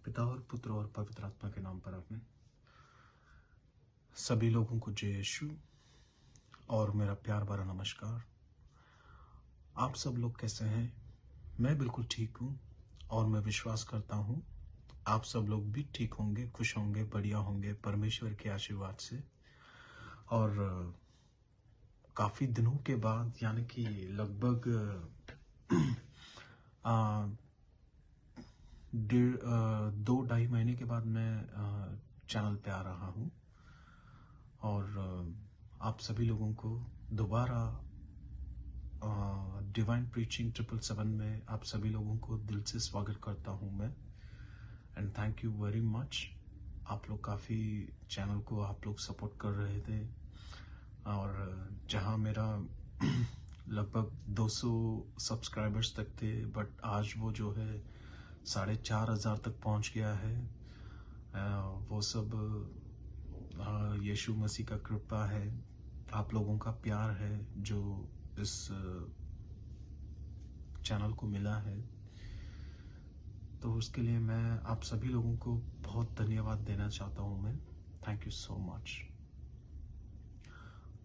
पिता और पुत्र और पवित्र आत्मा के नाम पर आमीन। सभी लोगों को जय यीशु और मेरा प्यार भरा नमस्कार। आप सब लोग कैसे हैं? मैं बिल्कुल ठीक हूँ और मैं विश्वास करता हूँ आप सब लोग भी ठीक होंगे, खुश होंगे, बढ़िया होंगे परमेश्वर के आशीर्वाद से। और काफ़ी दिनों के बाद यानी कि लगभग 2-2.5 महीने के बाद मैं चैनल पे आ रहा हूँ और आप सभी लोगों को दोबारा डिवाइन प्रीचिंग 777 में आप सभी लोगों को दिल से स्वागत करता हूँ मैं। And thank you very much. आप लोग काफ़ी चैनल को आप लोग सपोर्ट कर रहे थे और जहाँ मेरा लगभग 200 सब्सक्राइबर्स तक थे, बट आज वो जो है 4,500 तक पहुँच गया है। वो सब यीशु मसीह का कृपा है, आप लोगों का प्यार है जो इस चैनल को मिला है। तो उसके लिए मैं आप सभी लोगों को बहुत धन्यवाद देना चाहता हूँ मैं। Thank you so much.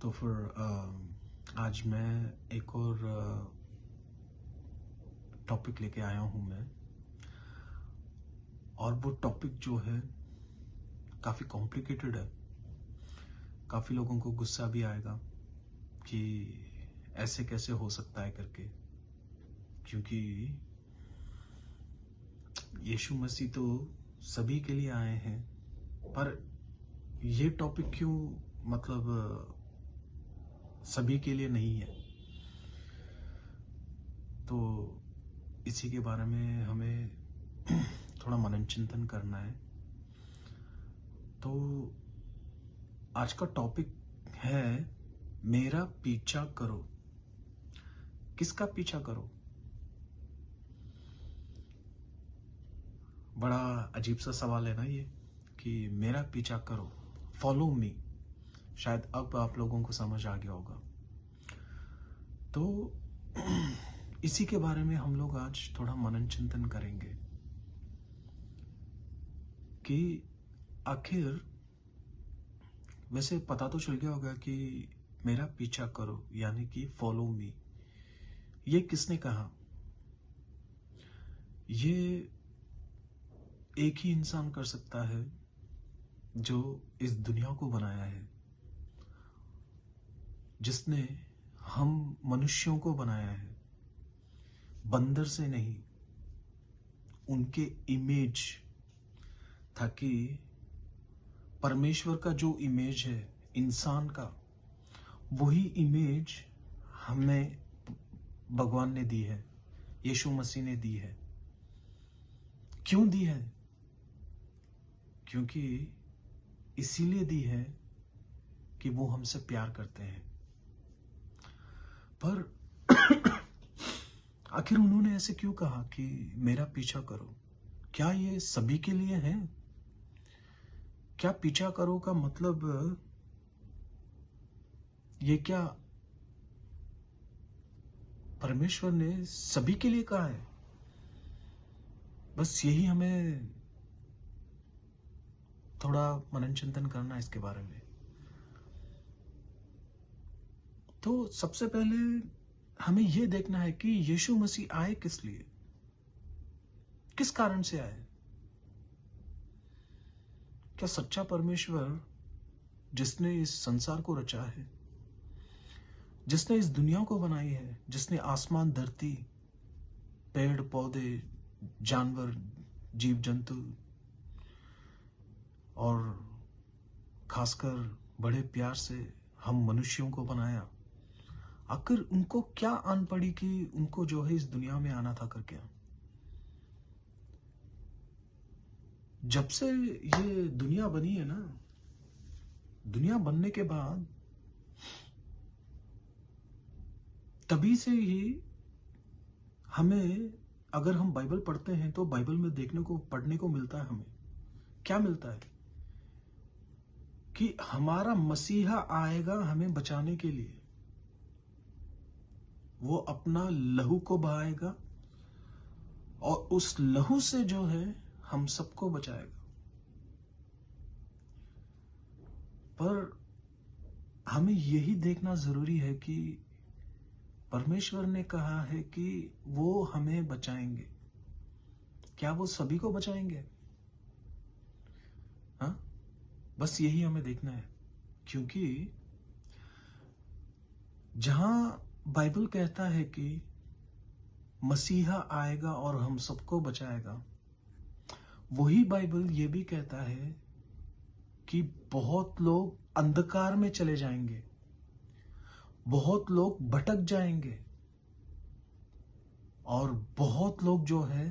तो फिर आज मैं एक और टॉपिक लेके आया हूँ मैं, और वो टॉपिक जो है काफ़ी कॉम्प्लिकेटेड है। काफ़ी लोगों को गुस्सा भी आएगा कि ऐसे कैसे हो सकता है करके, क्योंकि यीशु मसीह तो सभी के लिए आए हैं, पर ये टॉपिक क्यों मतलब सभी के लिए नहीं है। तो इसी के बारे में हमें थोड़ा मनन चिंतन करना है। तो आज का टॉपिक है मेरा पीछा करो। किसका पीछा करो? बड़ा अजीब सा सवाल है ना ये, कि मेरा पीछा करो, फॉलो मी। शायद अब आप लोगों को समझ आ गया होगा। तो इसी के बारे में हम लोग आज थोड़ा मनन चिंतन करेंगे कि आखिर वैसे पता तो चल गया होगा कि मेरा पीछा करो यानी कि फॉलो मी, ये किसने कहा? ये एक ही इंसान कर सकता है जो इस दुनिया को बनाया है, जिसने हम मनुष्यों को बनाया है, बंदर से नहीं, उनके इमेज, ताकि परमेश्वर का जो इमेज है इंसान का, वही इमेज हमें भगवान ने दी है, यीशु मसीह ने दी है। क्यों दी है? क्योंकि इसीलिए दी है कि वो हमसे प्यार करते हैं। पर आखिर उन्होंने ऐसे क्यों कहा कि मेरा पीछा करो? क्या ये सभी के लिए है? क्या पीछा करो का मतलब ये क्या परमेश्वर ने सभी के लिए कहा है? बस यही हमें थोड़ा मनन चिंतन करना है इसके बारे में। तो सबसे पहले हमें यह देखना है कि यीशु मसीह आए किस लिए, किस कारण से आए। क्या सच्चा परमेश्वर जिसने इस संसार को रचा है, जिसने इस दुनिया को बनाई है, जिसने आसमान, धरती, पेड़ पौधे, जानवर, जीव जंतु और खासकर बड़े प्यार से हम मनुष्यों को बनाया, आखिर उनको क्या आन पड़ी कि उनको जो है इस दुनिया में आना था करके? जब से ये दुनिया बनी है ना, दुनिया बनने के बाद तभी से ही हमें, अगर हम बाइबल पढ़ते हैं तो बाइबल में देखने को, पढ़ने को मिलता है, हमें क्या मिलता है कि हमारा मसीहा आएगा हमें बचाने के लिए। वो अपना लहू को बहाएगा और उस लहू से जो है हम सबको बचाएगा। पर हमें यही देखना जरूरी है कि परमेश्वर ने कहा है कि वो हमें बचाएंगे। क्या वो सभी को बचाएंगे? हाँ, बस यही हमें देखना है। क्योंकि जहां बाइबल कहता है कि मसीहा आएगा और हम सबको बचाएगा, वही बाइबल ये भी कहता है कि बहुत लोग अंधकार में चले जाएंगे, बहुत लोग भटक जाएंगे, और बहुत लोग जो है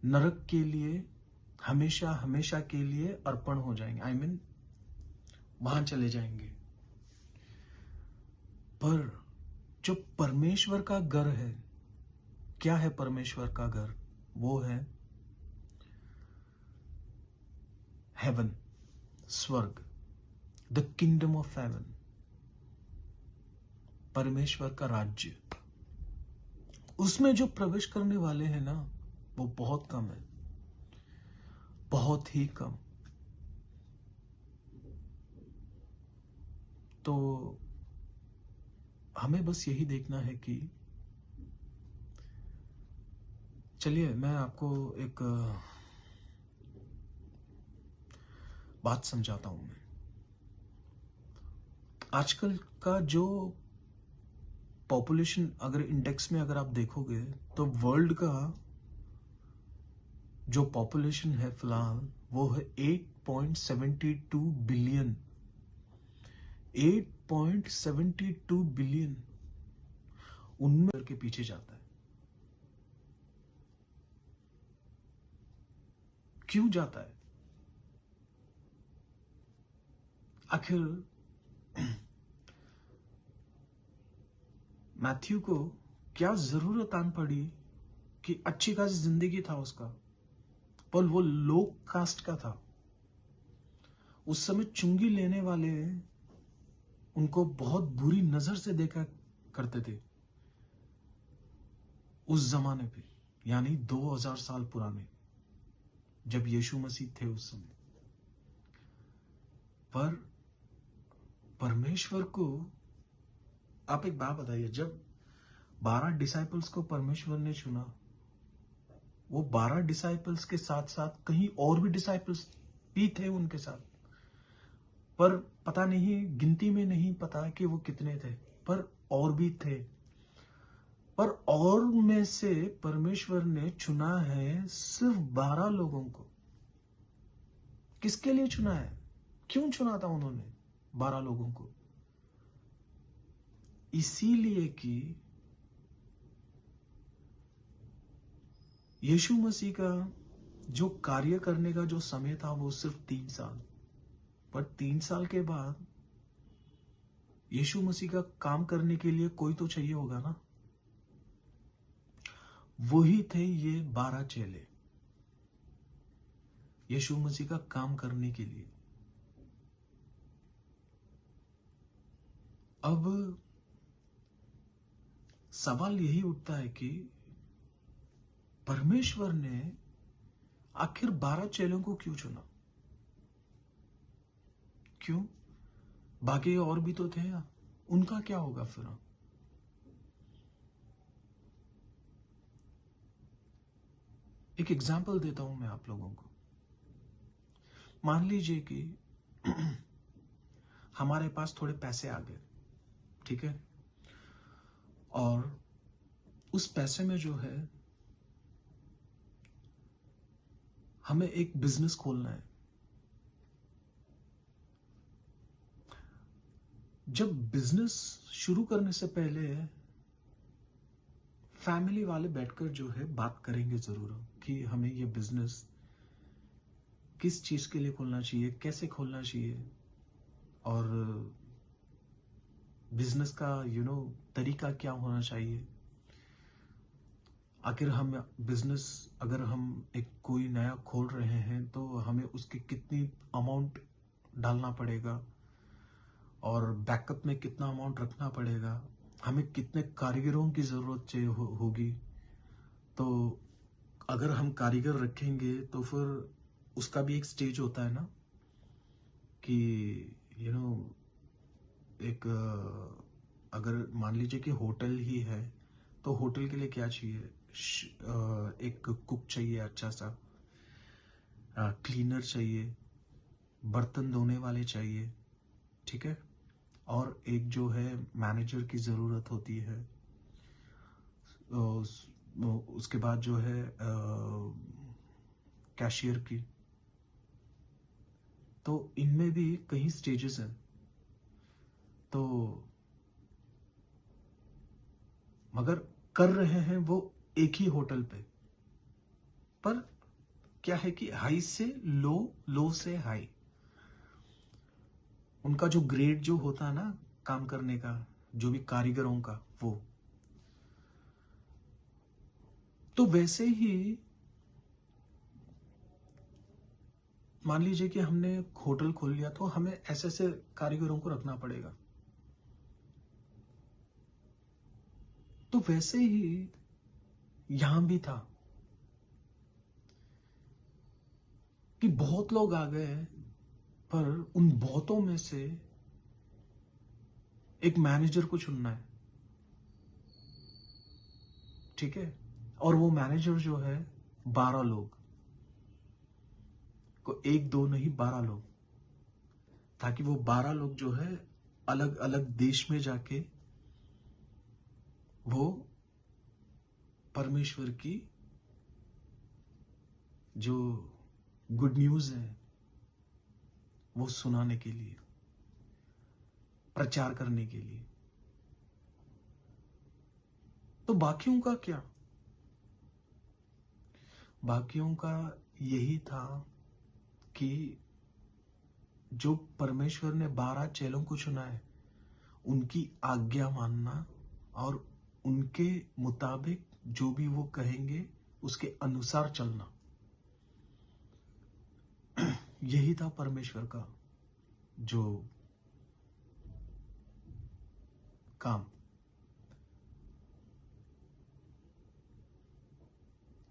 नरक के लिए हमेशा हमेशा के लिए अर्पण हो जाएंगे। आई मीन वहां चले जाएंगे। पर जो परमेश्वर का घर है, क्या है परमेश्वर का घर? वो है हेवन, स्वर्ग, द किंगडम ऑफ हेवन, परमेश्वर का राज्य। उसमें जो प्रवेश करने वाले हैं ना, वो बहुत कम है, बहुत ही कम। तो हमें बस यही देखना है कि चलिए मैं आपको एक बात समझाता हूं। मैं आजकल का जो पॉपुलेशन अगर इंडेक्स में अगर आप देखोगे तो वर्ल्ड का जो पॉपुलेशन है फिलहाल वो है 8.72 बिलियन। 8.72 बिलियन उनमें के पीछे जाता है। क्यों जाता है? आखिर मैथ्यू को क्या जरूरत आन पड़ी कि अच्छी खासी जिंदगी था उसका, पर वो लो कास्ट का था। उस समय चुंगी लेने वाले उनको बहुत बुरी नजर से देखा करते थे उस जमाने पे, यानी 2000 साल पुराने, जब यीशु मसीह थे उस समय। पर परमेश्वर को आप एक बात बताइए, जब 12 डिसाइपल्स को परमेश्वर ने चुना, वो 12 डिसाइपल्स के साथ साथ कहीं और भी डिसाइपल्स भी थे उनके साथ, पर पता नहीं, गिनती में नहीं पता कि वो कितने थे, पर और भी थे। पर और में से परमेश्वर ने चुना है सिर्फ 12 लोगों को। किसके लिए चुना है? क्यों चुना था उन्होंने 12 लोगों को? इसीलिए कि यीशु मसीह का जो कार्य करने का जो समय था वो सिर्फ 3 साल, पर 3 साल के बाद यीशु मसीह का काम करने के लिए कोई तो चाहिए होगा ना। वही थे ये 12 चेले यीशु मसीह का काम करने के लिए। अब सवाल यही उठता है कि परमेश्वर ने आखिर 12 चेलों को क्यों चुना? क्यों? बाकी और भी तो थे, उनका क्या होगा फिर? एक एग्जाम्पल देता हूं मैं आप लोगों को। मान लीजिए कि हमारे पास थोड़े पैसे आ गए, ठीक है, और उस पैसे में जो है हमें एक बिजनेस खोलना है। जब बिजनेस शुरू करने से पहले फैमिली वाले बैठकर जो है बात करेंगे जरूर कि हमें ये बिजनेस किस चीज के लिए खोलना चाहिए, कैसे खोलना चाहिए, और बिजनेस का तरीका क्या होना चाहिए। आखिर हम बिजनेस अगर हम एक कोई नया खोल रहे हैं तो हमें उसकी कितनी अमाउंट डालना पड़ेगा, और बैकअप में कितना अमाउंट रखना पड़ेगा, हमें कितने कारीगरों की जरूरत होगी। तो अगर हम कारीगर रखेंगे तो फिर उसका भी एक स्टेज होता है ना कि एक अगर मान लीजिए कि होटल ही है तो होटल के लिए क्या चाहिए? एक कुक चाहिए, अच्छा सा क्लीनर चाहिए, बर्तन धोने वाले चाहिए, ठीक है, और एक जो है मैनेजर की ज़रूरत होती है। उसके बाद जो है कैशियर की। तो इनमें भी कई स्टेजेस हैं। तो मगर कर रहे हैं वो एक ही होटल पे, पर क्या है कि हाई से लो, लो से हाई, उनका जो ग्रेड जो होता है ना काम करने का, जो भी कारीगरों का, वो तो वैसे ही मान लीजिए कि हमने होटल खोल लिया तो हमें ऐसे ऐसे कारीगरों को रखना पड़ेगा। तो वैसे ही यहां भी था कि बहुत लोग आ गए, पर उन बहुतों में से एक मैनेजर को चुनना है, ठीक है, और वो मैनेजर जो है 12 लोग को, एक दो नहीं 12 लोग, ताकि वो 12 लोग जो है अलग अलग देश में जाके वो परमेश्वर की जो गुड न्यूज है वो सुनाने के लिए, प्रचार करने के लिए। तो बाकियों का क्या? बाकियों का यही था कि जो परमेश्वर ने 12 चेलों को चुना है, उनकी आज्ञा मानना और उनके मुताबिक जो भी वो कहेंगे उसके अनुसार चलना, यही था परमेश्वर का जो काम।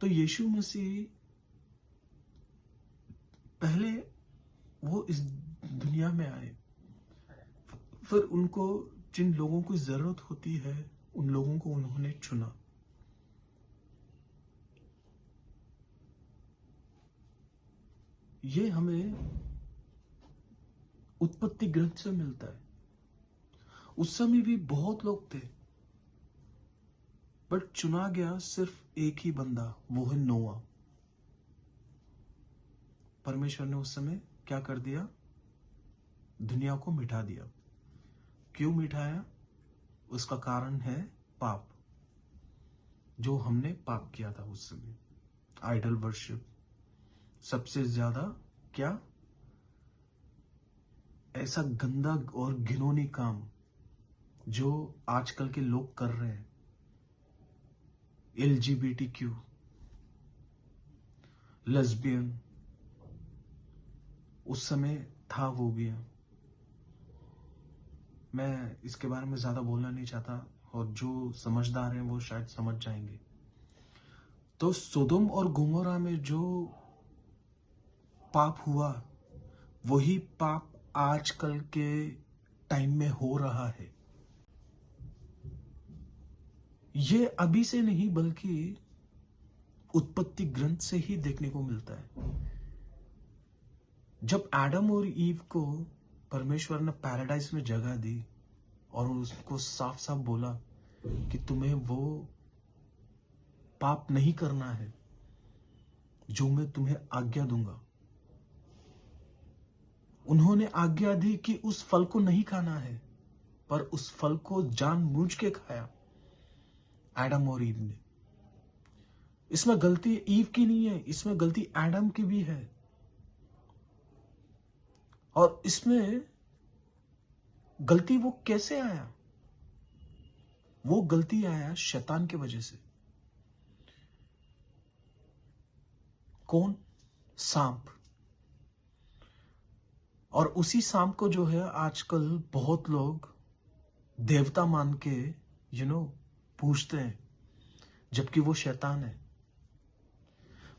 तो यीशु मसीह पहले वो इस दुनिया में आए, फिर उनको जिन लोगों की जरूरत होती है उन लोगों को उन्होंने चुना। ये हमें उत्पत्ति ग्रंथ से मिलता है। उस समय भी बहुत लोग थे, बट चुना गया सिर्फ एक ही बंदा, वो है नोआ। परमेश्वर ने उस समय क्या कर दिया? दुनिया को मिटा दिया। क्यों मिटाया? उसका कारण है पाप, जो हमने पाप किया था उस समय। आइडल वर्शिप, सबसे ज्यादा क्या ऐसा गंदा और घिनौनी काम जो आजकल के लोग कर रहे हैं, LGBTQ, लेस्बियन, उस समय था वो भी है। मैं इसके बारे में ज्यादा बोलना नहीं चाहता, और जो समझदार हैं वो शायद समझ जाएंगे। तो सोदोम और गोमोरा में जो पाप हुआ, वही पाप आजकल के टाइम में हो रहा है। ये अभी से नहीं, बल्कि उत्पत्ति ग्रंथ से ही देखने को मिलता है। जब एडम और ईव को परमेश्वर ने पैराडाइज में जगह दी और उसको साफ साफ बोला कि तुम्हें वो पाप नहीं करना है जो मैं तुम्हें आज्ञा दूंगा, उन्होंने आज्ञा दी कि उस फल को नहीं खाना है, पर उस फल को जानबूझ के खाया एडम और ईव ने। इसमें गलती ईव की नहीं है, इसमें गलती एडम की भी है। और इसमें गलती वो कैसे आया? वो गलती आया शैतान की वजह से। कौन? सांप। और उसी सांप को जो है आजकल बहुत लोग देवता मान के पूछते हैं, जबकि वो शैतान है।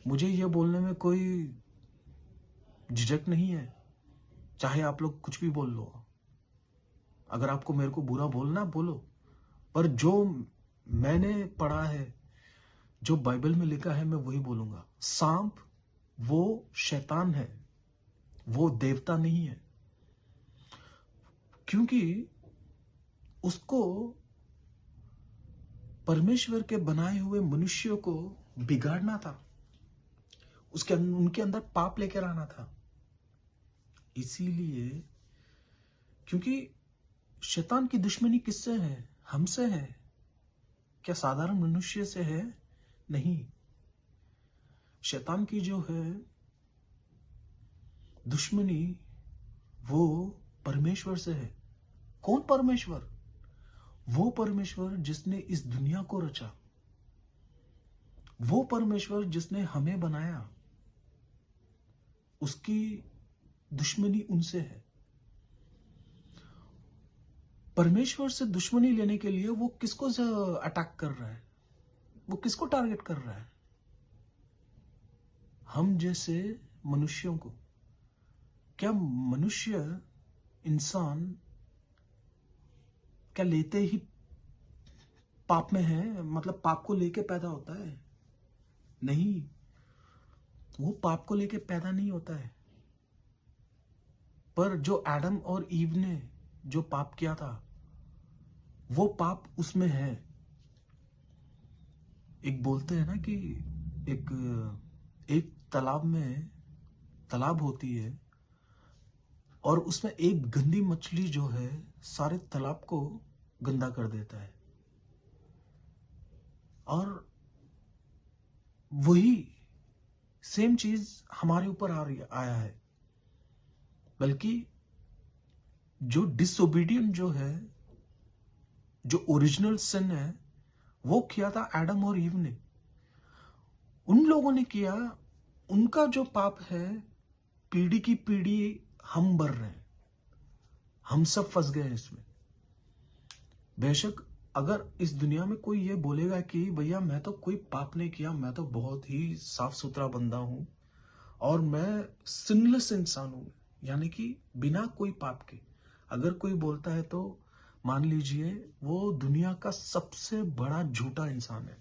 मुझे ये बोलने में कोई झिझक नहीं है, चाहे आप लोग कुछ भी बोल लो। अगर आपको मेरे को बुरा बोलना बोलो, पर जो मैंने पढ़ा है, जो बाइबल में लिखा है, मैं वही बोलूंगा। सांप वो शैतान है, वो देवता नहीं है, क्योंकि उसको परमेश्वर के बनाए हुए मनुष्यों को बिगाड़ना था, उनके अंदर पाप लेकर आना था। इसीलिए, क्योंकि शैतान की दुश्मनी किससे है? हमसे है। क्या साधारण मनुष्य से है? नहीं। शैतान की जो है दुश्मनी, वो परमेश्वर से है। कौन परमेश्वर? वो परमेश्वर जिसने इस दुनिया को रचा, वो परमेश्वर जिसने हमें बनाया, उसकी दुश्मनी उनसे है। परमेश्वर से दुश्मनी लेने के लिए वो किसको अटैक कर रहा है? वो किसको टारगेट कर रहा है? हम जैसे मनुष्यों को। क्या मनुष्य, इंसान क्या लेते ही पाप में है? मतलब पाप को लेके पैदा होता है? नहीं, वो पाप को लेके पैदा नहीं होता है। पर जो एडम और ईव ने जो पाप किया था, वो पाप उसमें है। एक बोलते हैं ना कि एक तालाब में तालाब होती है, और उसमें एक गंदी मछली जो है सारे तालाब को गंदा कर देता है। और वही सेम चीज हमारे ऊपर आया है। बल्कि जो डिसोबीडियंट जो है, जो ओरिजिनल सिन है, वो किया था एडम और ईव ने। उन लोगों ने किया, उनका जो पाप है, पीढ़ी की पीढ़ी हम भर रहे हैं, हम सब फंस गए हैं इसमें। बेशक अगर इस दुनिया में कोई ये बोलेगा कि भैया मैं तो कोई पाप नहीं किया, मैं तो बहुत ही साफ सुथरा बंदा हूं और मैं सिनलेस इंसान हूं, यानी कि बिना कोई पाप के, अगर कोई बोलता है तो मान लीजिए वो दुनिया का सबसे बड़ा झूठा इंसान है।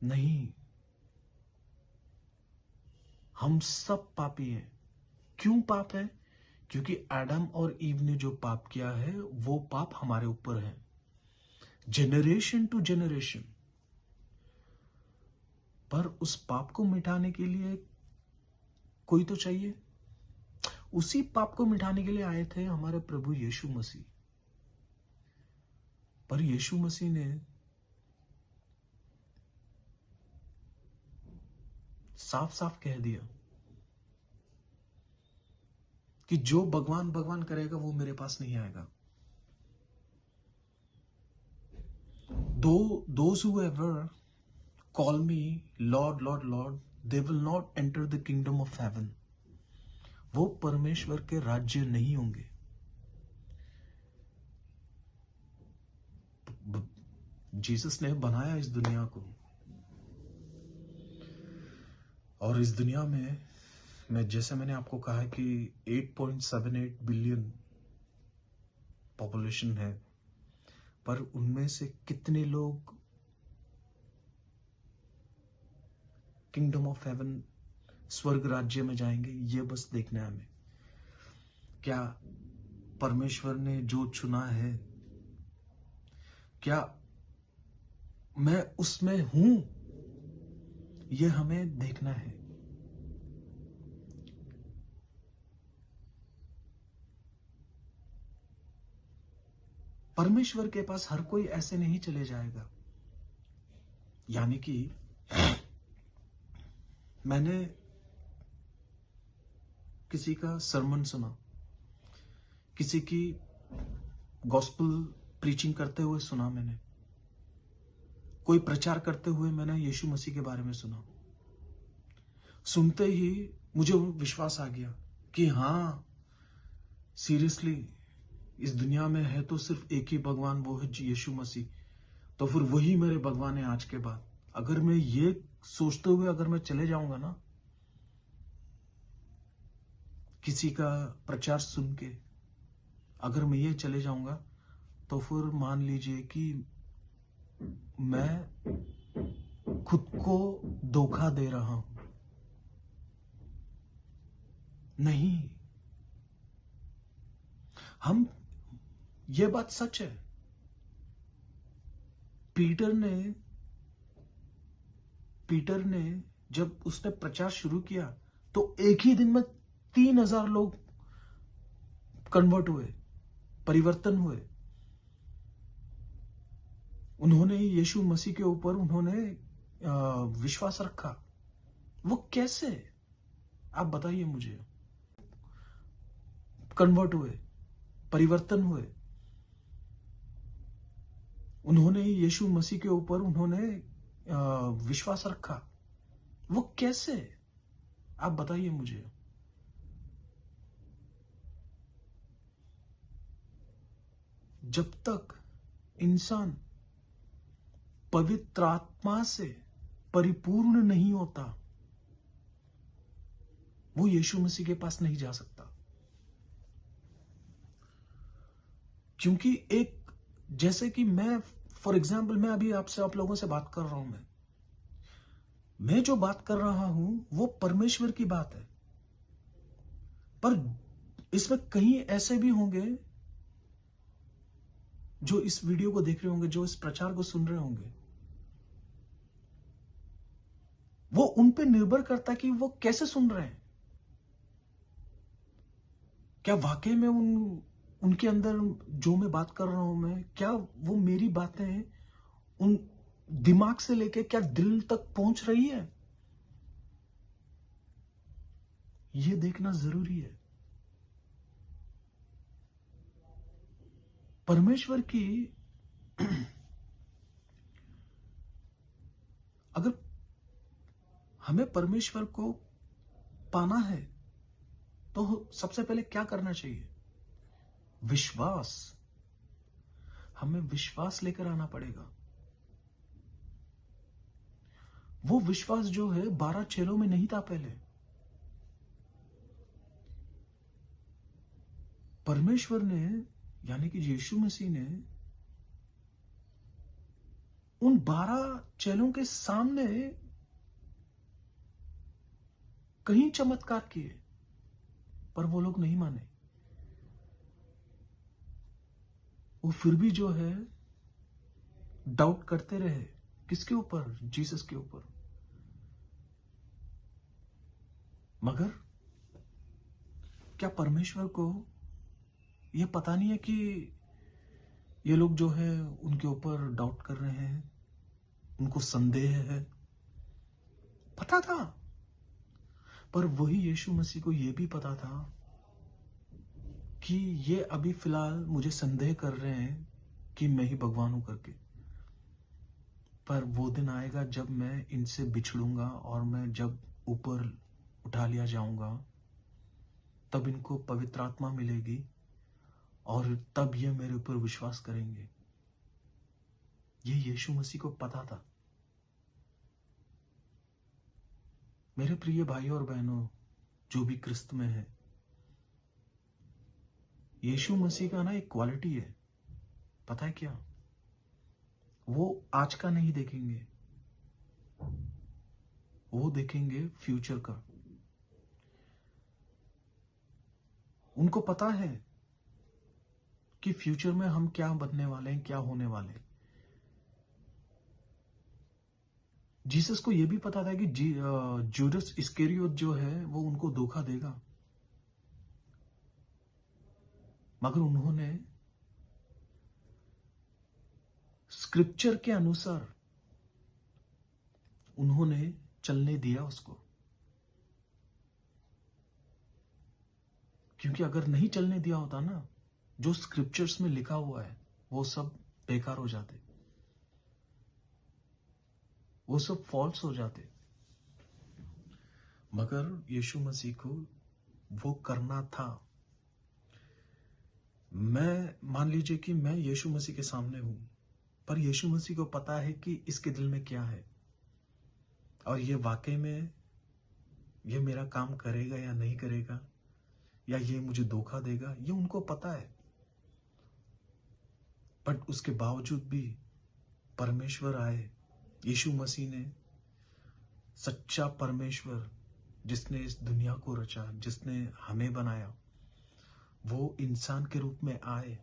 नहीं, हम सब पापी हैं। क्यों पाप है? क्योंकि एडम और ईव ने जो पाप किया है, वो पाप हमारे ऊपर है, जेनरेशन टू जेनरेशन। पर उस पाप को मिटाने के लिए कोई तो चाहिए। उसी पाप को मिटाने के लिए आए थे हमारे प्रभु यीशु मसीह। पर यीशु मसीह ने साफ साफ कह दिया कि जो भगवान भगवान करेगा वो मेरे पास नहीं आएगा। Those who ever call me Lord, Lord, Lord, they will not enter the kingdom of heaven. वो परमेश्वर के राज्य नहीं होंगे। जीसस ने बनाया इस दुनिया को, और इस दुनिया में जैसे मैंने आपको कहा कि 8.78 बिलियन पॉपुलेशन है, पर उनमें से कितने लोग किंगडम ऑफ हेवन, स्वर्ग राज्य में जाएंगे, ये बस देखना है हमें। क्या परमेश्वर ने जो चुना है, क्या मैं उसमें हूं, ये हमें देखना है। परमेश्वर के पास हर कोई ऐसे नहीं चले जाएगा। यानी कि मैंने किसी का सरमन सुना, किसी की गॉस्पेल प्रीचिंग करते हुए सुना, मैंने कोई प्रचार करते हुए मैंने यीशु मसीह के बारे में सुना। सुनते ही मुझे विश्वास आ गया कि हाँ, सीरियसली इस दुनिया में है तो सिर्फ एक ही भगवान, वो है यीशु मसीह। तो फिर वही मेरे भगवान है आज के बाद। अगर मैं ये सोचते हुए अगर मैं चले जाऊंगा ना, किसी का प्रचार सुन के अगर मैं ये चले जाऊंगा, तो फिर मान लीजिए कि मैं खुद को धोखा दे रहा हूं। नहीं, हम, ये बात सच है। पीटर ने जब उसने प्रचार शुरू किया तो एक ही दिन में 3,000 लोग कन्वर्ट हुए, परिवर्तन हुए। उन्होंने यीशु मसीह के ऊपर उन्होंने विश्वास रखा। वो कैसे, आप बताइए मुझे। कन्वर्ट हुए, परिवर्तन हुए। उन्होंने यीशु मसीह के ऊपर उन्होंने विश्वास रखा। वो कैसे, आप बताइए मुझे। जब तक इंसान पवित्र आत्मा से परिपूर्ण नहीं होता, वो यीशु मसीह के पास नहीं जा सकता। क्योंकि एक, जैसे कि मैं, फॉर एग्जाम्पल, मैं अभी आपसे, आप लोगों से बात कर रहा हूं, मैं जो बात कर रहा हूं वो परमेश्वर की बात है। पर इसमें कहीं ऐसे भी होंगे जो इस वीडियो को देख रहे होंगे, जो इस प्रचार को सुन रहे होंगे। वो उन पे निर्भर करता है कि वो कैसे सुन रहे हैं। क्या वाकई में उनके अंदर जो मैं बात कर रहा हूं, मैं, क्या वो मेरी बातें उन दिमाग से लेके क्या दिल तक पहुंच रही है, ये देखना जरूरी है। परमेश्वर की अगर हमें परमेश्वर को पाना है तो सबसे पहले क्या करना चाहिए? विश्वास। हमें विश्वास लेकर आना पड़ेगा। वो विश्वास जो है 12 चेलों में नहीं था पहले। परमेश्वर ने, यानी कि यीशु मसीह ने उन 12 चेलों के सामने कई चमत्कार किए, पर वो लोग नहीं माने। वो फिर भी जो है डाउट करते रहे। किसके ऊपर? जीसस के ऊपर। मगर क्या परमेश्वर को यह पता नहीं है कि ये लोग जो है उनके ऊपर डाउट कर रहे हैं, उनको संदेह है? पता था। पर वही यीशु मसीह को यह भी पता था कि ये अभी फिलहाल मुझे संदेह कर रहे हैं कि मैं ही भगवान हूं करके। पर वो दिन आएगा जब मैं इनसे बिछड़ूंगा और मैं जब ऊपर उठा लिया जाऊंगा, तब इनको पवित्र आत्मा मिलेगी और तब ये मेरे ऊपर विश्वास करेंगे। ये यीशु मसीह को पता था। मेरे प्रिय भाइयों और बहनों, जो भी क्रिस्त में है, यीशु मसीह का ना एक क्वालिटी है, पता है क्या? वो आज का नहीं देखेंगे, वो देखेंगे फ्यूचर का। उनको पता है कि फ्यूचर में हम क्या बनने वाले हैं, क्या होने वाले हैं। जीसस को यह भी पता था कि जूडस इस्करियोत जो है वो उनको धोखा देगा, मगर उन्होंने स्क्रिप्चर के अनुसार उन्होंने चलने दिया उसको। क्योंकि अगर नहीं चलने दिया होता ना, जो स्क्रिप्चर्स में लिखा हुआ है वो सब बेकार हो जाते, वो सब फॉल्स हो जाते। मगर यीशु मसीह को वो करना था। मैं, मान लीजिए कि मैं यीशु मसीह के सामने हूं, पर यीशु मसीह को पता है कि इसके दिल में क्या है। और ये वाकई में ये मेरा काम करेगा या नहीं करेगा, या ये मुझे धोखा देगा, ये उनको पता है। बट उसके बावजूद भी परमेश्वर आए, यीशु मसीह ने, सच्चा परमेश्वर जिसने इस दुनिया को रचा, जिसने हमें बनाया, वो इंसान के रूप में आए।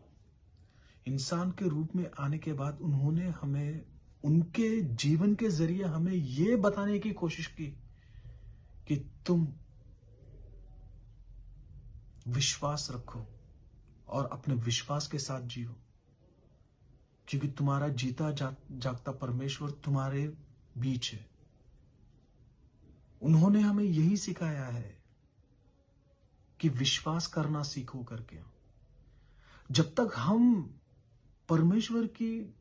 इंसान के रूप में आने के बाद उन्होंने हमें, उनके जीवन के जरिए हमें ये बताने की कोशिश की कि तुम विश्वास रखो और अपने विश्वास के साथ जियो, क्योंकि तुम्हारा जीता जागता परमेश्वर तुम्हारे बीच है। उन्होंने हमें यही सिखाया है कि विश्वास करना सीखो करके। जब तक हम परमेश्वर की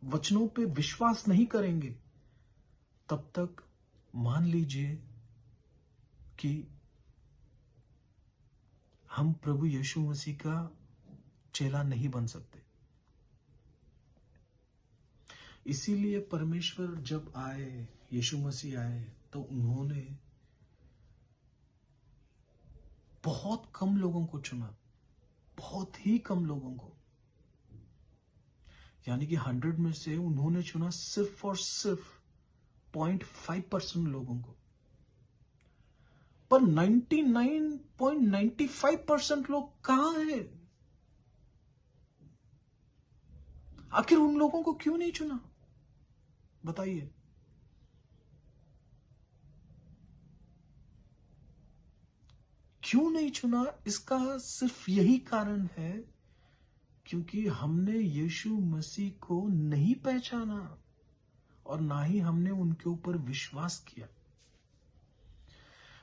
वचनों पे विश्वास नहीं करेंगे, तब तक मान लीजिए कि हम प्रभु यीशु मसीह का चेला नहीं बन सकते। इसीलिए परमेश्वर जब आए, यीशु मसीह आए, तो उन्होंने बहुत कम लोगों को चुना, बहुत ही कम लोगों को। यानी कि 100 में से उन्होंने चुना सिर्फ और सिर्फ 0.5% लोगों को। पर 99.95% लोग कहां हैं? आखिर उन लोगों को क्यों नहीं चुना? बताइए। क्यों नहीं चुना? इसका सिर्फ यही कारण है, क्योंकि हमने यीशु मसीह को नहीं पहचाना और ना ही हमने उनके ऊपर विश्वास किया।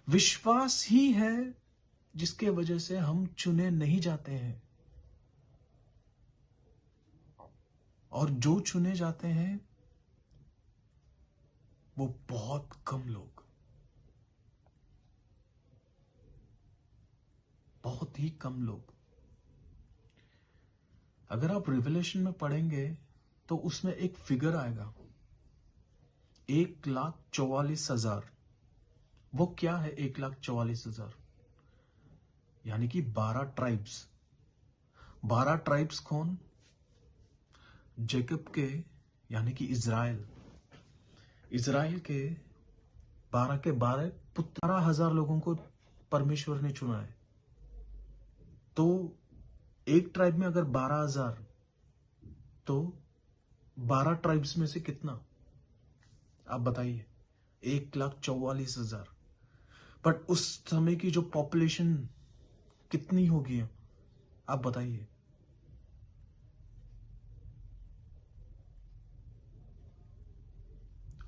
विश्वास ही है जिसके वजह से हम चुने नहीं जाते हैं, और जो चुने जाते हैं वो बहुत कम लोग, बहुत ही कम लोग। अगर आप रिवलेशन में पढ़ेंगे तो उसमें एक फिगर आएगा 1,44,000। वो क्या है 1,44,000? यानी कि 12 ट्राइब्स। 12 ट्राइब्स कौन? जेकब के, यानी कि इज़राइल के 12 पुत्र। 12,000 लोगों को परमेश्वर ने चुना है। तो एक ट्राइब में अगर 12,000, तो 12 ट्राइब्स में से कितना? आप बताइए। 1,44,000। बट उस समय की जो पॉपुलेशन कितनी होगी, आप बताइए।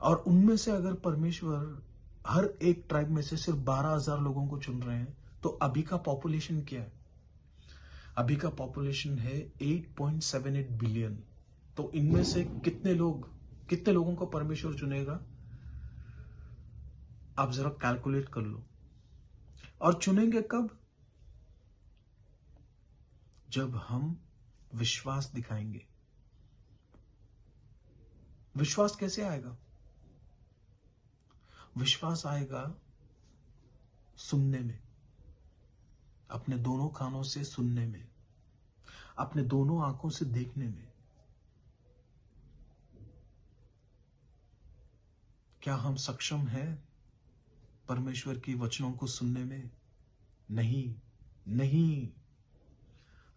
और उनमें से अगर परमेश्वर हर एक ट्राइब में से सिर्फ 12,000 लोगों को चुन रहे हैं, तो अभी का पॉपुलेशन क्या है? अभी का पॉपुलेशन है 8.78 बिलियन। तो इनमें से कितने लोगों को परमेश्वर चुनेगा? आप जरा कैलकुलेट कर लो। और चुनेंगे कब? जब हम विश्वास दिखाएंगे। विश्वास कैसे आएगा? विश्वास आएगा सुनने में, अपने दोनों कानों से सुनने में, अपने दोनों आंखों से देखने में। क्या हम सक्षम हैं परमेश्वर की वचनों को सुनने में? नहीं, नहीं,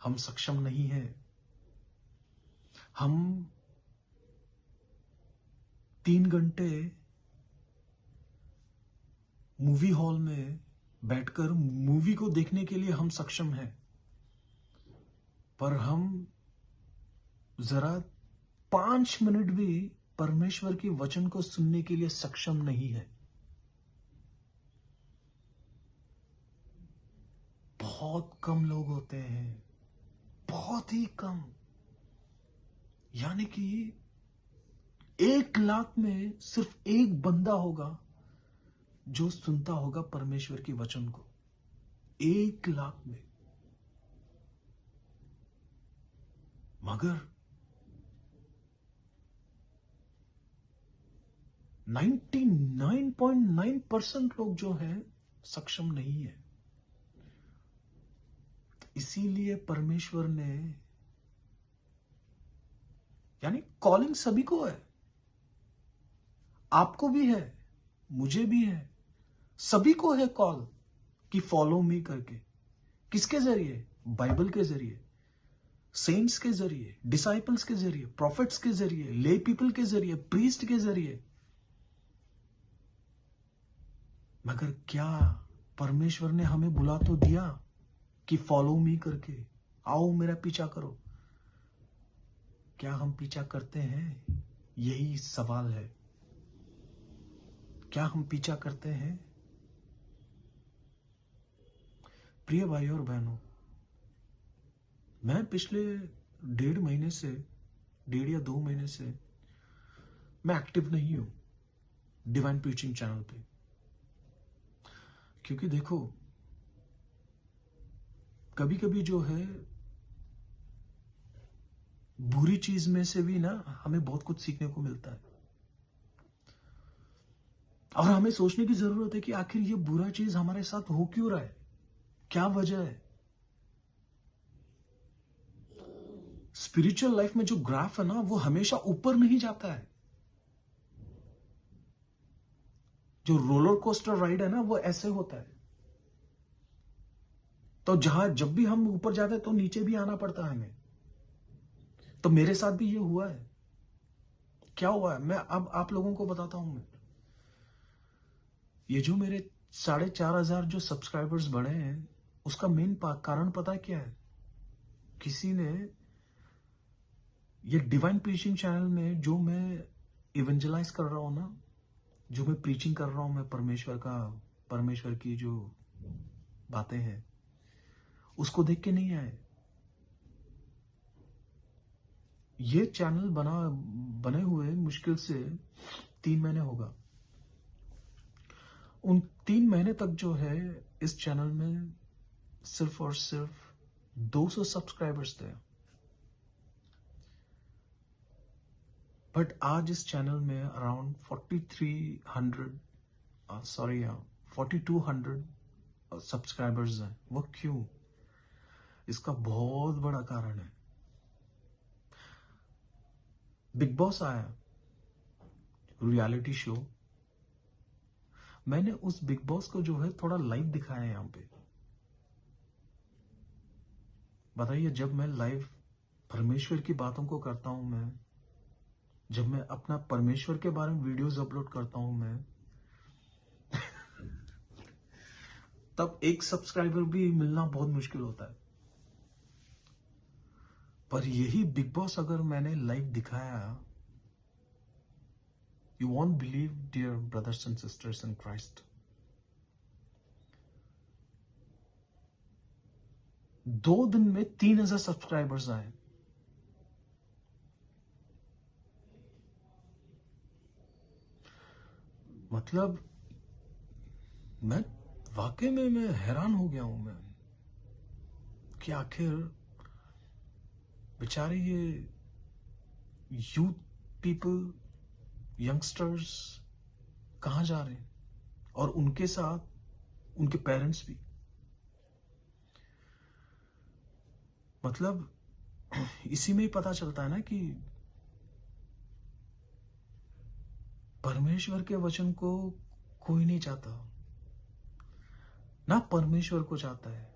हम सक्षम नहीं हैं। हम 3 घंटे मूवी हॉल में बैठकर मूवी को देखने के लिए हम सक्षम हैं, पर हम जरा 5 मिनट भी परमेश्वर की वचन को सुनने के लिए सक्षम नहीं है। बहुत कम लोग होते हैं, बहुत ही कम। यानी कि 1,00,000 में सिर्फ एक बंदा होगा जो सुनता होगा परमेश्वर की वचन को। 1,00,000 में। मगर 99.9% लोग जो है सक्षम नहीं है। इसीलिए परमेश्वर ने, यानी कॉलिंग सभी को है, आपको भी है, मुझे भी है, सभी को है कॉल कि फॉलो मी करके। किसके जरिए? बाइबल के जरिए, सेंट्स के जरिए, डिसाइपल्स के जरिए, प्रॉफिट्स के जरिए, ले पीपल के जरिए, प्रीस्ट के जरिए। मगर क्या परमेश्वर ने हमें बुला तो दिया कि फॉलो मी करके आओ मेरा पीछा करो। क्या हम पीछा करते हैं? यही सवाल है। क्या हम पीछा करते हैं? प्रिय भाई और बहनों, मैं पिछले 1.5 महीने से, 1.5 या 2 महीने से मैं एक्टिव नहीं हूं डिवाइन प्रीचिंग चैनल पे। क्योंकि देखो, कभी कभी जो है बुरी चीज में से भी ना हमें बहुत कुछ सीखने को मिलता है, और हमें सोचने की जरूरत है कि आखिर ये बुरा चीज हमारे साथ हो क्यों रहा है, क्या वजह है। स्पिरिचुअल लाइफ में जो ग्राफ है ना, वो हमेशा ऊपर नहीं जाता है। जो रोलर कोस्टर राइड है ना, वो ऐसे होता है। तो जब भी हम ऊपर जाते हैं तो नीचे भी आना पड़ता है हमें। तो मेरे साथ भी ये हुआ है। क्या हुआ है मैं अब आप लोगों को बताता हूं। मैं ये जो मेरे 4,500 जो सब्सक्राइबर्स बढ़े हैं, उसका मेन कारण पता है क्या है? किसी ने ये डिवाइन प्रीचिंग चैनल में जो मैं इवेंजलाइज कर रहा हूं ना, जो मैं प्रीचिंग कर रहा हूं, मैं परमेश्वर की जो बातें हैं, उसको देख के नहीं आए। ये चैनल बने हुए मुश्किल से 3 महीने होगा। उन 3 महीने तक जो है इस चैनल में सिर्फ और सिर्फ 200 सब्सक्राइबर्स थे। बट आज इस चैनल में अराउंड 4200 सब्सक्राइबर्स हैं। वो क्यों? इसका बहुत बड़ा कारण है। बिग बॉस आया, रियलिटी शो। मैंने उस बिग बॉस को जो है थोड़ा लाइव दिखाया है यहां पे। बताइए, जब मैं लाइव परमेश्वर की बातों को करता हूं, जब मैं अपना परमेश्वर के बारे में वीडियोस अपलोड करता हूं मैं, तब एक सब्सक्राइबर भी मिलना बहुत मुश्किल होता है। पर यही बिग बॉस अगर मैंने लाइव दिखाया, you won't believe dear brothers and sisters in Christ, 2 दिन में 3,000 सब्सक्राइबर्स आए। मतलब मैं वाकई में मैं हैरान हो गया हूं मैं कि आखिर बेचारे ये यूथ पीपल, यंगस्टर्स कहां जा रहे हैं, और उनके साथ उनके पेरेंट्स भी। मतलब इसी में ही पता चलता है ना कि परमेश्वर के वचन को कोई नहीं चाहता, ना परमेश्वर को चाहता है।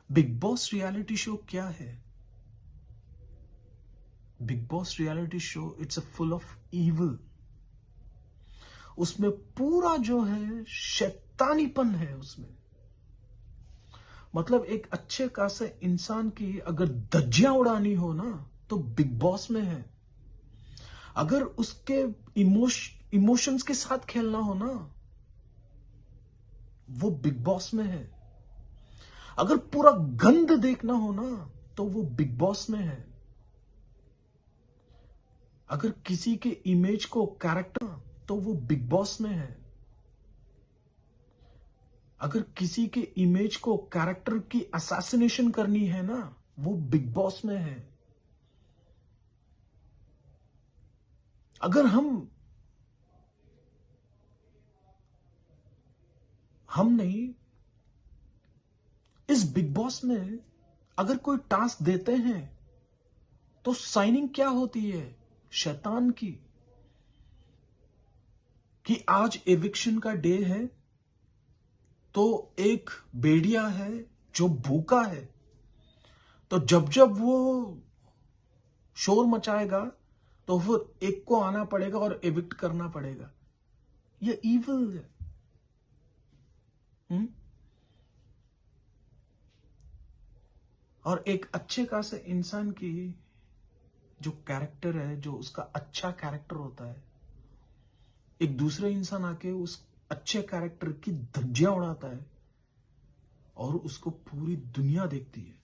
बिग बॉस रियलिटी शो क्या है? Big boss reality show, it's a full of evil. उसमें पूरा जो है शैतानीपन है उसमें। मतलब एक अच्छे खासे इंसान की अगर धज्जियां उड़ानी हो ना, तो बिग बॉस में है। अगर उसके इमोशंस के साथ खेलना हो ना, वो बिग बॉस में है। अगर पूरा गंद देखना हो ना, तो वो बिग बॉस में है। अगर किसी के इमेज को कैरेक्टर, तो वो बिग बॉस में है। अगर किसी के इमेज को कैरेक्टर की असैसिनेशन करनी है ना, वो बिग बॉस में है। अगर हम हम नहीं, इस बिग बॉस में अगर कोई टास्क देते हैं तो साइनिंग क्या होती है शैतान की, कि आज एविक्शन का डे है तो एक बेड़िया है जो भूखा है, तो जब जब वो शोर मचाएगा तो फिर एक को आना पड़ेगा और एविक्ट करना पड़ेगा। ये इविल है। और एक अच्छे खासे इंसान की जो कैरेक्टर है, जो उसका अच्छा कैरेक्टर होता है, एक दूसरे इंसान आके उस अच्छे कैरेक्टर की धज्जियां उड़ाता है और उसको पूरी दुनिया देखती है।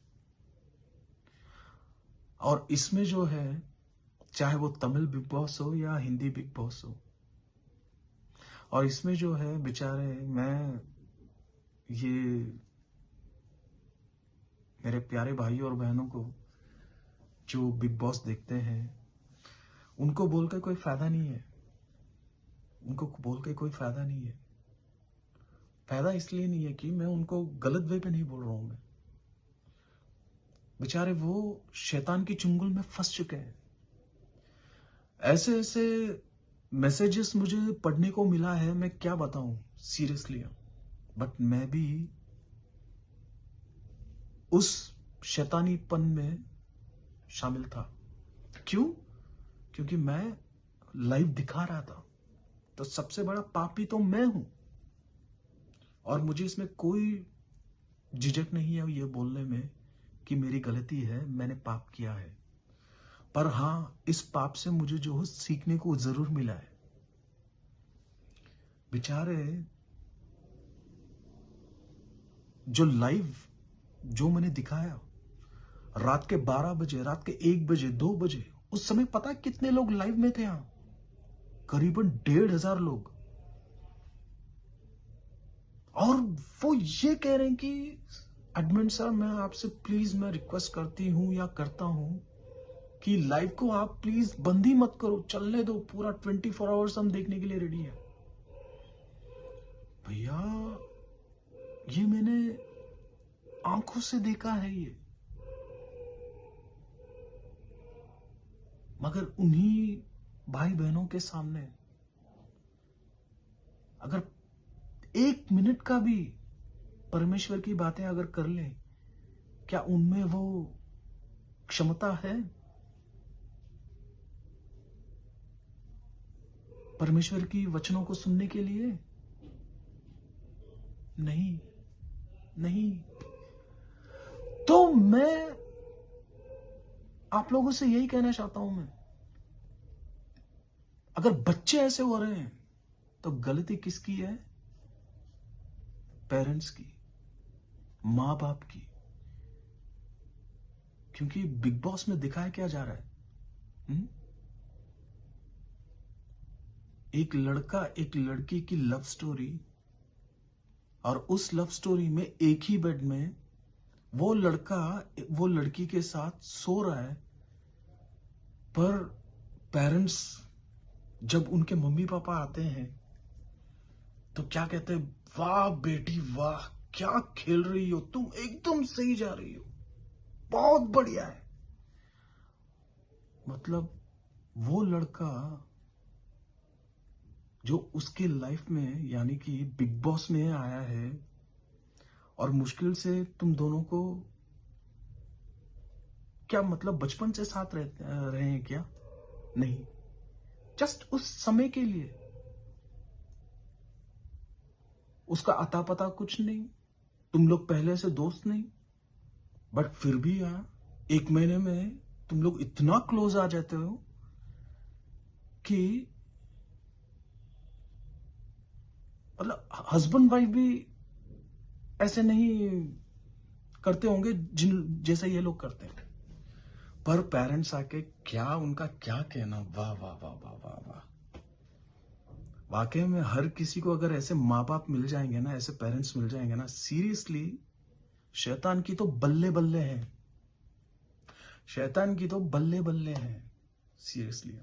और इसमें जो है, चाहे वो तमिल बिग बॉस हो या हिंदी बिग बॉस हो, और इसमें जो है बेचारे, मैं ये मेरे प्यारे भाई और बहनों को जो बिग बॉस देखते हैं, उनको बोल के कोई फायदा नहीं है। उनको बोल के कोई फायदा नहीं है। फायदा इसलिए नहीं है कि मैं उनको गलत वे पे नहीं बोल रहा हूं। मैं बेचारे वो शैतान की चुंगल में फंस चुके हैं। ऐसे ऐसे मैसेजेस मुझे पढ़ने को मिला है, मैं क्या बताऊं सीरियसली। बट मैं भी उस शैतानीपन में शामिल था। क्यों? क्योंकि मैं लाइव दिखा रहा था। तो सबसे बड़ा पापी तो मैं हूं, और मुझे इसमें कोई झिझक नहीं है ये बोलने में कि मेरी गलती है, मैंने पाप किया है। पर हां, इस पाप से मुझे जो सीखने को जरूर मिला है। बेचारे जो लाइव जो मैंने दिखाया, रात के 12 बजे, रात के 1 बजे, 2 बजे, उस समय पता है कितने लोग लाइव में थे? यहां करीबन 1,500 लोग। और वो ये कह रहे हैं कि एडमिन सर, मैं आपसे प्लीज मैं रिक्वेस्ट करती हूं या करता हूं कि लाइव को आप प्लीज बंद ही मत करो, चलने दो, पूरा 24 आवर्स हम देखने के लिए रेडी है। भैया, ये मैंने आंखों से देखा है ये, मगर उन्हीं भाई बहनों के सामने अगर 1 मिनट का भी परमेश्वर की बातें अगर कर ले, क्या उनमें वो क्षमता है परमेश्वर की वचनों को सुनने के लिए? नहीं, नहीं। तो मैं आप लोगों से यही कहना चाहता हूं, मैं अगर बच्चे ऐसे हो रहे हैं तो गलती किसकी है? पेरेंट्स की, मां बाप की। क्योंकि बिग बॉस में दिखाया क्या जा रहा है? एक लड़का एक लड़की की लव स्टोरी, और उस लव स्टोरी में एक ही बेड में वो लड़का वो लड़की के साथ सो रहा है। पर पेरेंट्स जब उनके मम्मी पापा आते हैं तो क्या कहते हैं? वाह बेटी वाह, क्या खेल रही हो तुम, एकदम सही जा रही हो, बहुत बढ़िया है। मतलब वो लड़का जो उसके लाइफ में, यानी कि बिग बॉस में आया है, और मुश्किल से तुम दोनों को क्या मतलब बचपन से साथ रहे हैं क्या? नहीं, जस्ट उस समय के लिए। उसका अता पता कुछ नहीं, तुम लोग पहले से दोस्त नहीं, बट फिर भी यार 1 महीने में तुम लोग इतना क्लोज आ जाते हो कि मतलब हस्बैंड वाइफ भी ऐसे नहीं करते होंगे जिन जैसा ये लोग करते हैं। पर पेरेंट्स आके क्या, उनका क्या कहना, वाह वाह वाह वाह वाह वाह। वाकई में हर किसी को अगर ऐसे माँ बाप मिल जाएंगे ना, ऐसे पेरेंट्स मिल जाएंगे ना, सीरियसली शैतान की तो बल्ले बल्ले है। शैतान की तो बल्ले बल्ले है सीरियसली।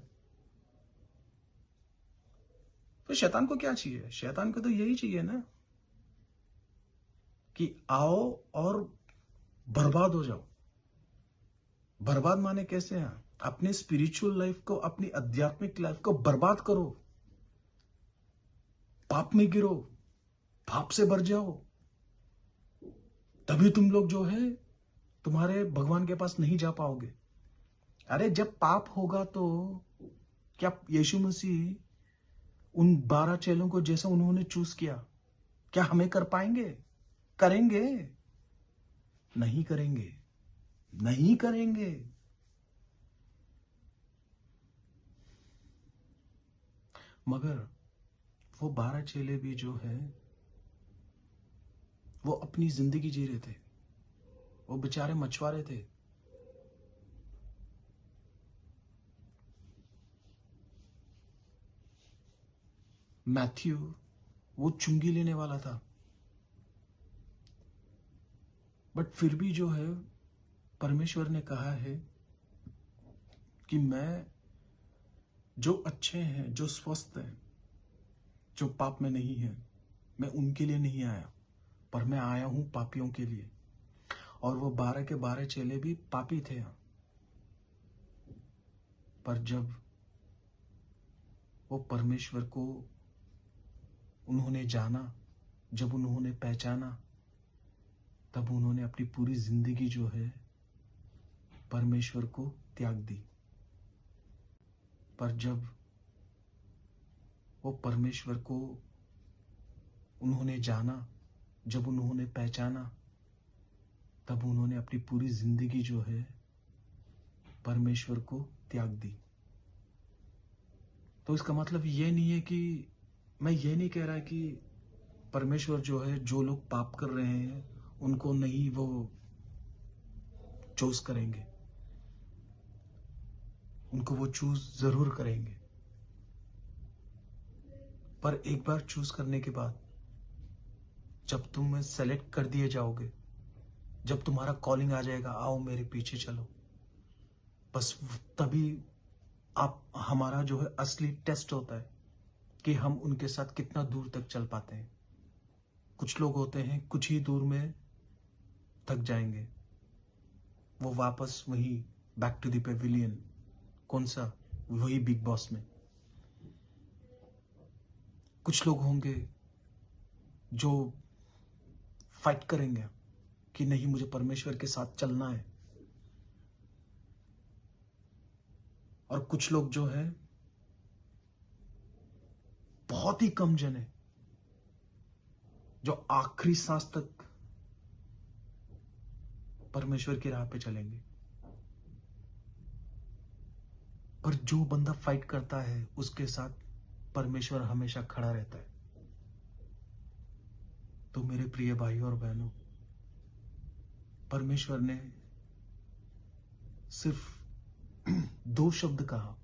तो शैतान को क्या चाहिए? शैतान को तो यही चाहिए ना कि आओ और बर्बाद हो जाओ। बर्बाद माने कैसे हैं? अपने स्पिरिचुअल लाइफ को, अपनी आध्यात्मिक लाइफ को बर्बाद करो, पाप में गिरो, पाप से भर जाओ, तभी तुम लोग जो है तुम्हारे भगवान के पास नहीं जा पाओगे। अरे जब पाप होगा तो क्या यीशु मसीह उन 12 चेलों को जैसा उन्होंने चूज किया, क्या हमें कर पाएंगे? करेंगे? नहीं करेंगे, नहीं करेंगे। मगर वो 12 चेले भी जो है वो अपनी जिंदगी जी रहे थे, वो बेचारे मछुआरे थे। मैथ्यू वो चुंगी लेने वाला था, बट फिर भी जो है परमेश्वर ने कहा है कि मैं जो अच्छे हैं, जो स्वस्थ हैं, जो पाप में नहीं है, मैं उनके लिए नहीं आया, पर मैं आया हूं पापियों के लिए। और वो 12 के 12 चेले भी पापी थे। पर जब वो परमेश्वर को उन्होंने जाना, जब उन्होंने पहचाना, तब उन्होंने अपनी पूरी जिंदगी जो है परमेश्वर को त्याग दी। पर जब वो परमेश्वर को उन्होंने जाना, जब उन्होंने पहचाना, तब उन्होंने अपनी पूरी जिंदगी जो है परमेश्वर को त्याग दी। तो इसका मतलब ये नहीं है कि मैं ये नहीं कह रहा कि परमेश्वर जो है जो लोग पाप कर रहे हैं उनको नहीं वो चूज करेंगे, उनको वो चूज जरूर करेंगे। पर एक बार चूज करने के बाद जब तुम सेलेक्ट कर दिए जाओगे, जब तुम्हारा कॉलिंग आ जाएगा, आओ मेरे पीछे चलो, बस तभी आप हमारा जो है असली टेस्ट होता है कि हम उनके साथ कितना दूर तक चल पाते हैं। कुछ लोग होते हैं कुछ ही दूर में थक जाएंगे, वो वापस वही बैक टू द पेविलियन, कौन सा, वही बिग बॉस में। कुछ लोग होंगे जो फाइट करेंगे कि नहीं, मुझे परमेश्वर के साथ चलना है। और कुछ लोग जो है बहुत ही कम जन है जो आखिरी सांस तक परमेश्वर की राह पे चलेंगे। पर जो बंदा फाइट करता है उसके साथ परमेश्वर हमेशा खड़ा रहता है। तो मेरे प्रिय भाइयों और बहनों, परमेश्वर ने सिर्फ 2 शब्द कहा,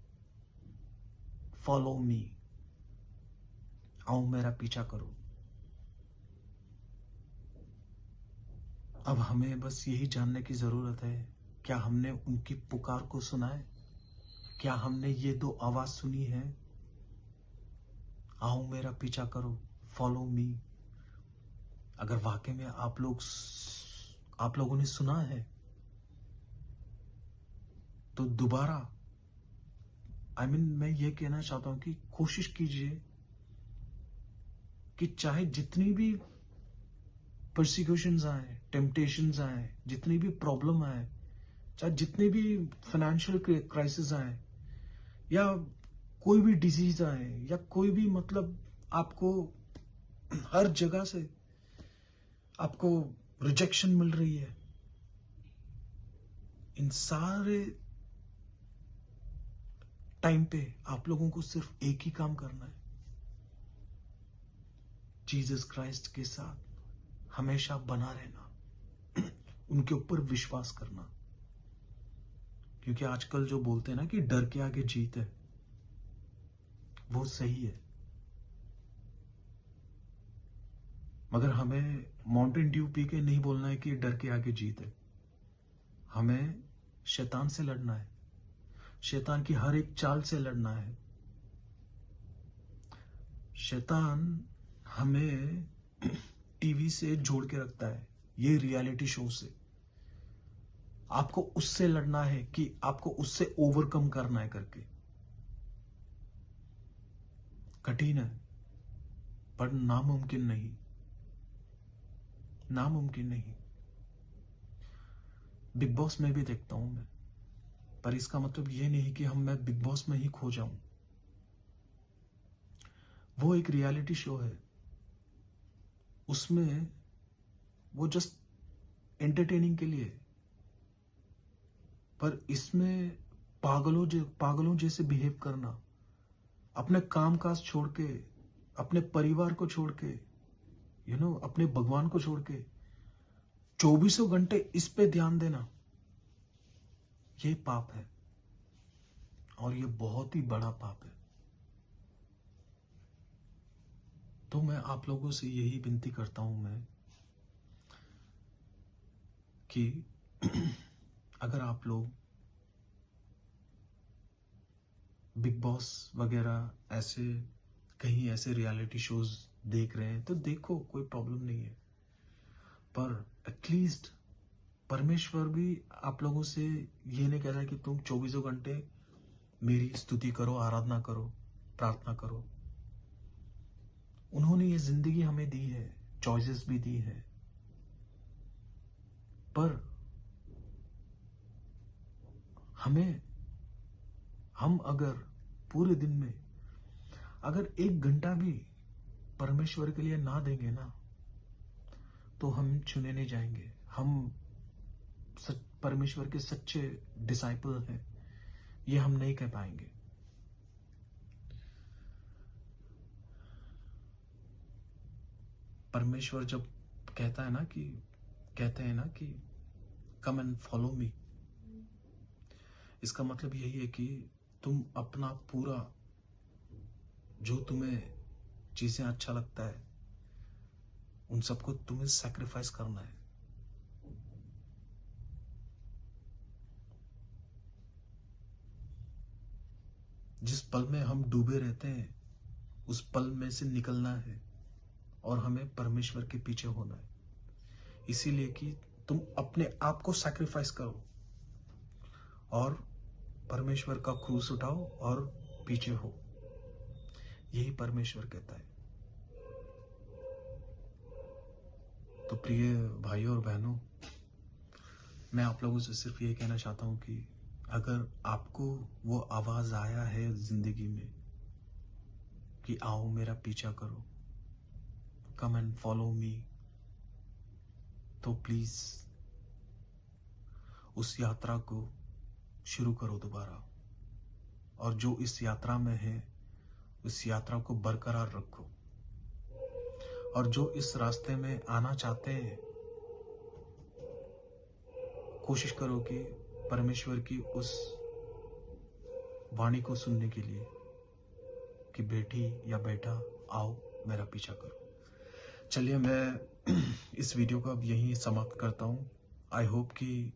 फॉलो मी, आओ मेरा पीछा करो। अब हमें बस यही जानने की जरूरत है, क्या हमने उनकी पुकार को सुना है? क्या हमने ये 2 आवाज सुनी है, आओ मेरा पीछा करो, फॉलो मी? अगर वाकई में आप लोगों ने सुना है तो दोबारा मैं ये कहना चाहता हूं कि कोशिश कीजिए कि चाहे जितनी भी परसिक्यूशंस आए, टेम्पटेशंस आए, जितनी भी प्रॉब्लम आए, चाहे जितने भी फाइनेंशियल क्राइसिस आए, या कोई भी डिजीज आए, या कोई भी आपको हर जगह से आपको रिजेक्शन मिल रही है, इन सारे टाइम पे आप लोगों को सिर्फ एक ही काम करना है, जीसस क्राइस्ट के साथ हमेशा बना रहना, उनके ऊपर विश्वास करना। क्योंकि आजकल जो बोलते हैं ना कि डर के आगे जीत है, वो सही है, मगर हमें माउंटेन ड्यू पी के नहीं बोलना है कि डर के आगे जीत है। हमें शैतान से लड़ना है, शैतान की हर एक चाल से लड़ना है। शैतान हमें टीवी से जोड़ के रखता है, ये रियलिटी शो से। आपको उससे लड़ना है कि आपको उससे ओवरकम करना है करके। कठिन है पर नामुमकिन नहीं, नामुमकिन नहीं। बिग बॉस में भी देखता हूं मैं, पर इसका मतलब ये नहीं कि मैं बिग बॉस में ही खो जाऊं। वो एक रियलिटी शो है, उसमें वो जस्ट एंटरटेनिंग के लिए, पर इसमें पागलों जैसे बिहेव करना, अपने कामकाज छोड़ के, अपने परिवार को छोड़ के, अपने भगवान को छोड़ के 24 घंटे इस पे ध्यान देना, ये पाप है और ये बहुत ही बड़ा पाप है। तो मैं आप लोगों से यही विनती करता हूं मैं कि अगर आप लोग बिग बॉस वगैरह ऐसे कहीं ऐसे रियलिटी शोज देख रहे हैं तो देखो, कोई प्रॉब्लम नहीं है, पर एटलीस्ट परमेश्वर भी आप लोगों से ये नहीं कह रहा कि तुम 24 घंटे मेरी स्तुति करो, आराधना करो, प्रार्थना करो। उन्होंने ये जिंदगी हमें दी है, चॉइसेस भी दी है, पर हम अगर पूरे दिन में अगर 1 घंटा भी परमेश्वर के लिए ना देंगे ना, तो हम चुने नहीं जाएंगे। हम परमेश्वर के सच्चे डिसाइपल हैं, ये हम नहीं कह पाएंगे। परमेश्वर जब कहते हैं ना कि कम एंड फॉलो मी, इसका मतलब यही है कि तुम अपना पूरा, जो तुम्हें चीजें अच्छा लगता है, उन सबको तुम्हें सैक्रिफाइस करना है। जिस पल में हम डूबे रहते हैं, उस पल में से निकलना है और हमें परमेश्वर के पीछे होना है। इसीलिए कि तुम अपने आप को सैक्रिफाइस करो और परमेश्वर का क्रूस उठाओ और पीछे हो, यही परमेश्वर कहता है। तो प्रिय भाइयों और बहनों, मैं आप लोगों से सिर्फ ये कहना चाहता हूं कि अगर आपको वो आवाज आया है जिंदगी में कि आओ मेरा पीछा करो, कम एंड फॉलो मी, तो प्लीज उस यात्रा को शुरू करो दोबारा, और जो इस यात्रा में है उस यात्रा को बरकरार रखो, और जो इस रास्ते में आना चाहते हैं कोशिश करो कि परमेश्वर की उस वाणी को सुनने के लिए कि बेटी या बेटा आओ मेरा पीछा करो। चलिए, मैं इस वीडियो को अब यहीं समाप्त करता हूं। आई होप कि